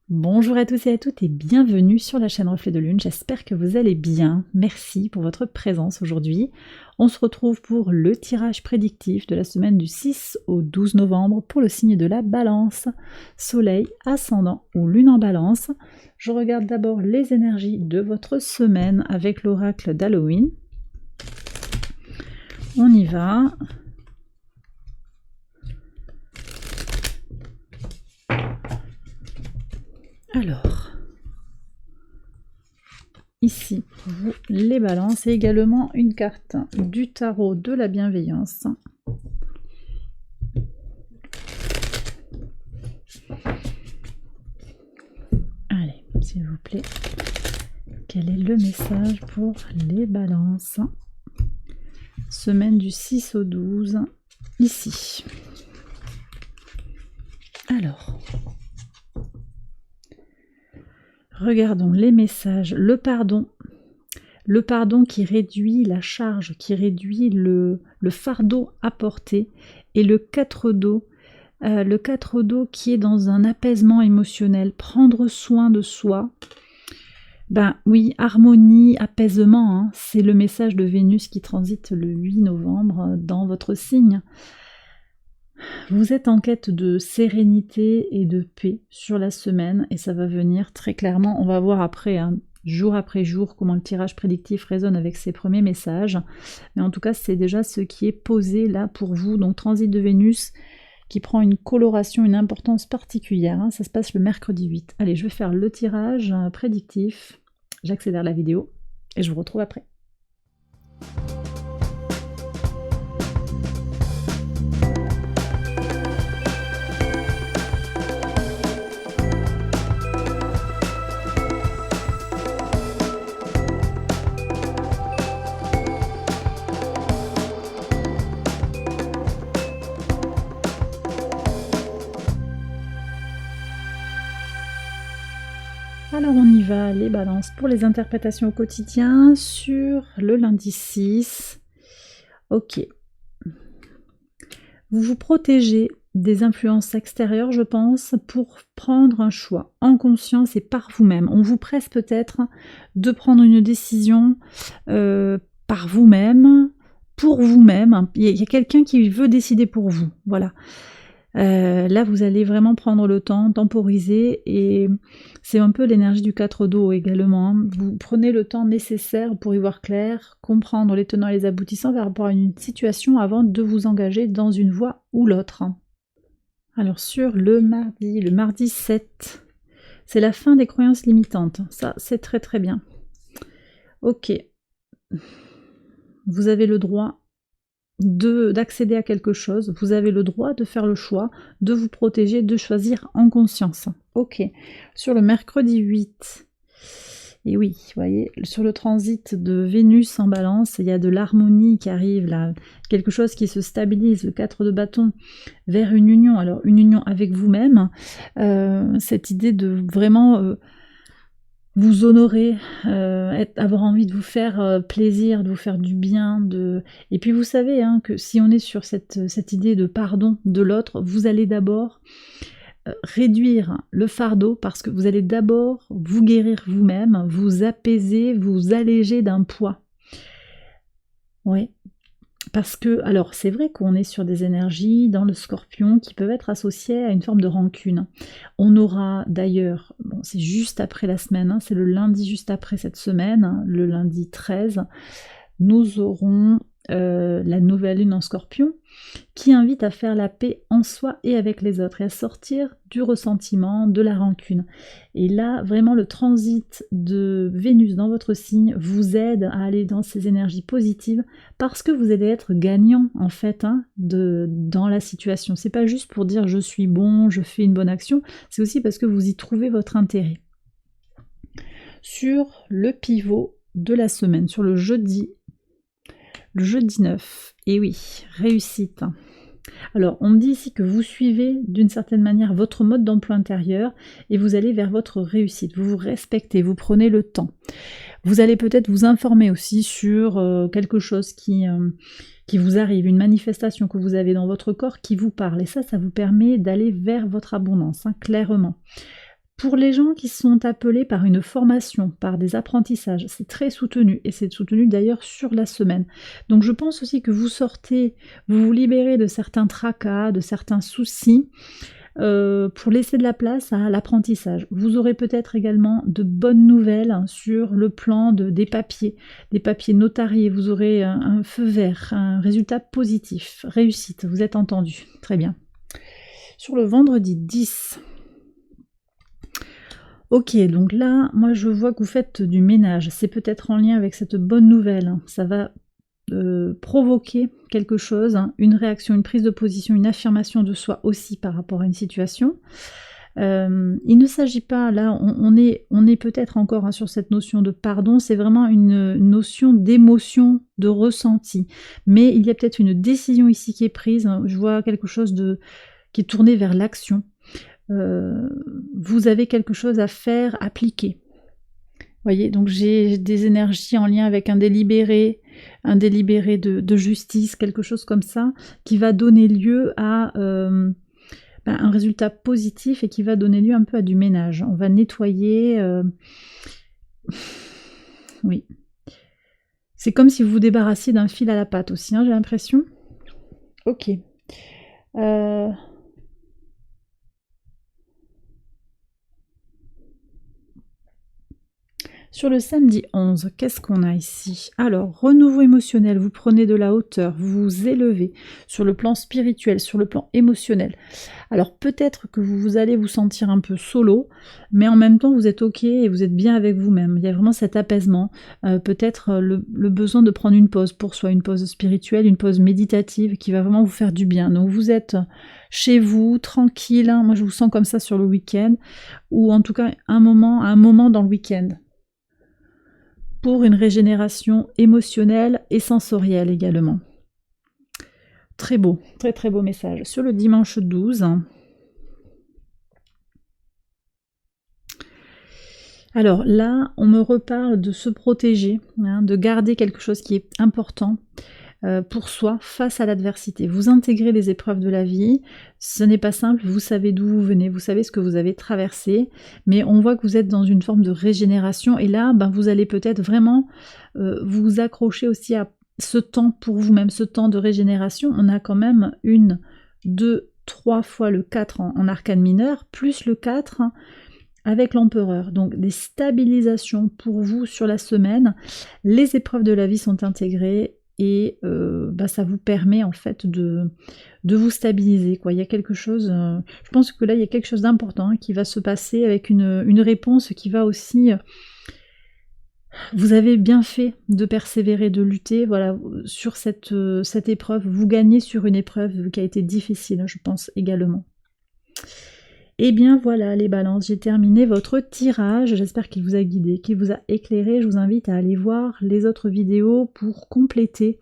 Bonjour à tous et à toutes et bienvenue sur la chaîne Reflet de Lune, j'espère que vous allez bien. Merci pour votre présence aujourd'hui. On se retrouve pour le tirage prédictif de la semaine du 6 au 12 novembre pour le signe de la Balance, Soleil, Ascendant ou Lune en Balance. Je regarde d'abord les énergies de votre semaine avec l'oracle d'Halloween. On y va. Alors, ici, pour vous, les balances, et également une carte du tarot de la bienveillance. Allez, s'il vous plaît, quel est le message pour les balances? Semaine du 6 au 12, ici. Alors, regardons les messages. Le pardon qui réduit la charge, qui réduit le fardeau à porter, et le 4 d'eau. Le 4 d'eau qui est dans un apaisement émotionnel, prendre soin de soi. Ben oui, harmonie, apaisement, hein, c'est le message de Vénus qui transite le 8 novembre dans votre signe. Vous êtes en quête de sérénité et de paix sur la semaine et ça va venir très clairement. On va voir après, hein, jour après jour, comment le tirage prédictif résonne avec ces premiers messages. Mais en tout cas, c'est déjà ce qui est posé là pour vous. Donc transit de Vénus qui prend une coloration, une importance particulière. Hein. Ça se passe le mercredi 8. Allez, je vais faire le tirage prédictif. J'accélère la vidéo et je vous retrouve après. Alors on y va, les balances pour les interprétations au quotidien sur le lundi 6. Ok. Vous vous protégez des influences extérieures, je pense, pour prendre un choix en conscience et par vous-même. On vous presse peut-être de prendre une décision par vous-même, pour vous-même. Il y a quelqu'un qui veut décider pour vous, voilà. Là, vous allez vraiment prendre le temps, temporiser, et c'est un peu l'énergie du 4 d'eau également. Hein. Vous prenez le temps nécessaire pour y voir clair, comprendre les tenants et les aboutissants par rapport à une situation avant de vous engager dans une voie ou l'autre. Alors sur le mardi 7, c'est la fin des croyances limitantes. Ça, c'est très très bien. Ok. Vous avez le droit d'accéder à quelque chose, vous avez le droit de faire le choix, de vous protéger, de choisir en conscience. Ok, sur le mercredi 8, et oui, vous voyez, sur le transit de Vénus en Balance, il y a de l'harmonie qui arrive là, quelque chose qui se stabilise, le 4 de bâton, vers une union, alors une union avec vous-même, cette idée de vraiment... vous honorer, avoir envie de vous faire plaisir, de vous faire du bien, et puis vous savez hein, que si on est sur cette idée de pardon de l'autre, vous allez d'abord réduire le fardeau parce que vous allez d'abord vous guérir vous-même, vous apaiser, vous alléger d'un poids. Oui. Parce que, alors c'est vrai qu'on est sur des énergies dans le Scorpion qui peuvent être associées à une forme de rancune. On aura d'ailleurs, bon, c'est juste après la semaine, hein, c'est le lundi juste après cette semaine, hein, le lundi 13, nous aurons la nouvelle lune en Scorpion qui invite à faire la paix en soi et avec les autres et à sortir du ressentiment, de la rancune. Et là, vraiment, le transit de Vénus dans votre signe vous aide à aller dans ces énergies positives parce que vous allez être gagnant, en fait, hein, dans la situation. C'est pas juste pour dire je suis bon, je fais une bonne action, c'est aussi parce que vous y trouvez votre intérêt. Sur le pivot de la semaine, sur le jeudi 9, et oui, réussite. Alors, on me dit ici que vous suivez d'une certaine manière votre mode d'emploi intérieur et vous allez vers votre réussite. Vous vous respectez, vous prenez le temps. Vous allez peut-être vous informer aussi sur quelque chose qui vous arrive, une manifestation que vous avez dans votre corps qui vous parle. Et ça vous permet d'aller vers votre abondance, hein, clairement. Pour les gens qui sont appelés par une formation, par des apprentissages, c'est très soutenu, et c'est soutenu d'ailleurs sur la semaine. Donc je pense aussi que vous sortez, vous vous libérez de certains tracas, de certains soucis, pour laisser de la place à l'apprentissage. Vous aurez peut-être également de bonnes nouvelles sur le plan des papiers notariés. Vous aurez un feu vert, un résultat positif, réussite, vous êtes entendu. Très bien. Sur le vendredi 10. Ok, donc là, moi je vois que vous faites du ménage. C'est peut-être en lien avec cette bonne nouvelle. Ça va provoquer quelque chose, hein, une réaction, une prise de position, une affirmation de soi aussi par rapport à une situation. Il ne s'agit pas, là, on est peut-être encore, hein, sur cette notion de pardon, c'est vraiment une notion d'émotion, de ressenti. Mais il y a peut-être une décision ici qui est prise, hein, je vois quelque chose qui est tourné vers l'action. Vous avez quelque chose à faire, appliquer. Voyez, donc j'ai des énergies en lien avec un délibéré de justice, quelque chose comme ça, qui va donner lieu à un résultat positif et qui va donner lieu un peu à du ménage. On va nettoyer. Oui. C'est comme si vous vous débarrassiez d'un fil à la patte aussi, hein, j'ai l'impression. Ok. Sur le samedi 11, qu'est-ce qu'on a ici? Alors, renouveau émotionnel, vous prenez de la hauteur, vous vous élevez sur le plan spirituel, sur le plan émotionnel. Alors peut-être que vous allez vous sentir un peu solo, mais en même temps vous êtes ok et vous êtes bien avec vous-même. Il y a vraiment cet apaisement, peut-être le besoin de prendre une pause pour soi, une pause spirituelle, une pause méditative qui va vraiment vous faire du bien. Donc vous êtes chez vous, tranquille, hein. Moi je vous sens comme ça sur le week-end, ou en tout cas un moment dans le week-end, pour une régénération émotionnelle et sensorielle également. Très beau, très très beau message. Sur le dimanche 12, alors là, on me reparle de se protéger, hein, de garder quelque chose qui est important pour soi face à l'adversité. Vous intégrez les épreuves de la vie, ce n'est pas simple, vous savez d'où vous venez, vous savez ce que vous avez traversé, mais on voit que vous êtes dans une forme de régénération, et là, vous allez peut-être vraiment vous accrocher aussi à ce temps pour vous-même, ce temps de régénération. On a quand même 1, 2, 3 fois le 4 en arcane mineur, plus le 4 avec l'empereur. Donc des stabilisations pour vous sur la semaine. Les épreuves de la vie sont intégrées, et ça vous permet en fait de vous stabiliser, quoi. Il y a quelque chose, je pense que là il y a quelque chose d'important, hein, qui va se passer avec une réponse qui va aussi... Vous avez bien fait de persévérer, de lutter, voilà, sur cette épreuve. Vous gagnez sur une épreuve qui a été difficile, je pense également. Et bien voilà les balances, j'ai terminé votre tirage, j'espère qu'il vous a guidé, qu'il vous a éclairé. Je vous invite à aller voir les autres vidéos pour compléter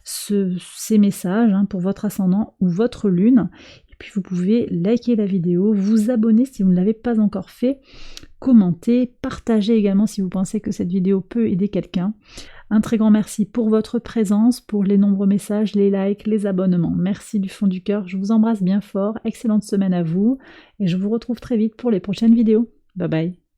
ces messages, hein, pour votre ascendant ou votre lune. Et puis vous pouvez liker la vidéo, vous abonner si vous ne l'avez pas encore fait, commenter, partager également si vous pensez que cette vidéo peut aider quelqu'un. Un très grand merci pour votre présence, pour les nombreux messages, les likes, les abonnements. Merci du fond du cœur, je vous embrasse bien fort, excellente semaine à vous, et je vous retrouve très vite pour les prochaines vidéos. Bye bye.